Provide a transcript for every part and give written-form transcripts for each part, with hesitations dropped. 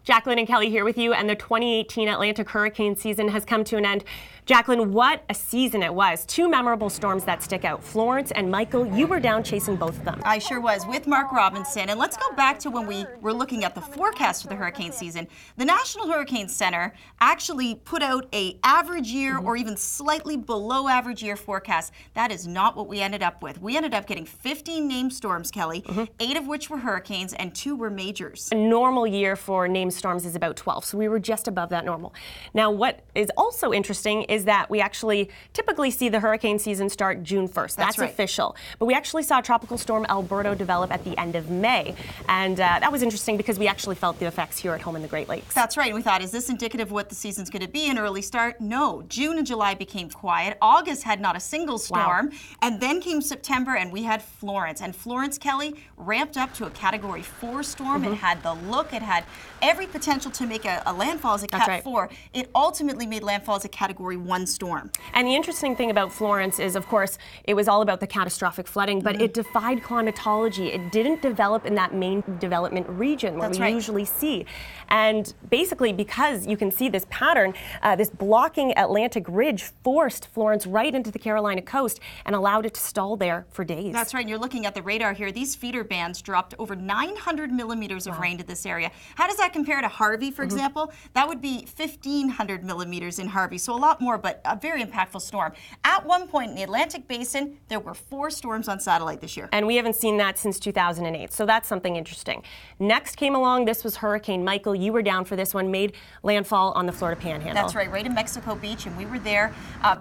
Jacqueline and Kelly here with you, and the 2018 Atlantic hurricane season has come to an end. Jacqueline, what a season it was. Two memorable storms that stick out. Florence and Michael, you were down chasing both of them. I sure was, with Mark Robinson. And let's go back to when we were looking at the forecast for the hurricane season. The National Hurricane Center actually put out a average year or even slightly below average year forecast. That is not what we ended up with. We ended up getting 15 named storms, Kelly, 8 of which were hurricanes and 2 were majors. A normal year for named storms is about 12, so we were just above that normal. Now, what is also interesting is that we actually typically see the hurricane season start June 1st. That's right. Official. But we actually saw Tropical Storm Alberto develop at the end of May. And that was interesting because we actually felt the effects here at home in the Great Lakes. That's right. And we thought, is this indicative of what the season's going to be, an early start? No. June and July became quiet. August had not a single storm. Wow. And then came September and we had Florence. And Florence, Kelly, ramped up to a Category 4 storm. It had the look. It had every potential to make a landfall as a Cat 4. It ultimately made landfall as a Category 1 storm. And the interesting thing about Florence is, of course, it was all about the catastrophic flooding, but it defied climatology. It didn't develop in that main development region where we usually see. And basically, because you can see this pattern, this blocking Atlantic ridge forced Florence right into the Carolina coast and allowed it to stall there for days. That's right. And you're looking at the radar here. These feeder bands dropped over 900 millimeters of rain to this area. How does that compare to Harvey, for example? That would be 1,500 millimeters in Harvey, so a lot more, but a very impactful storm. At one point in the Atlantic Basin, there were 4 storms on satellite this year. And we haven't seen that since 2008, so that's something interesting. Next came along, this was Hurricane Michael. You were down for this one, made landfall on the Florida Panhandle. That's right in Mexico Beach, and we were there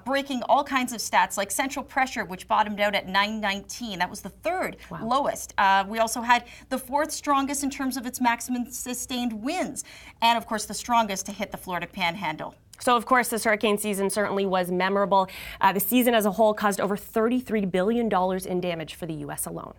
breaking all kinds of stats, like central pressure, which bottomed out at 919. That was the 3rd lowest. We also had the 4th strongest in terms of its maximum sustained winds, and of course the strongest to hit the Florida Panhandle. So, of course, this hurricane season certainly was memorable. The season as a whole caused over $33 billion in damage for the U.S. alone.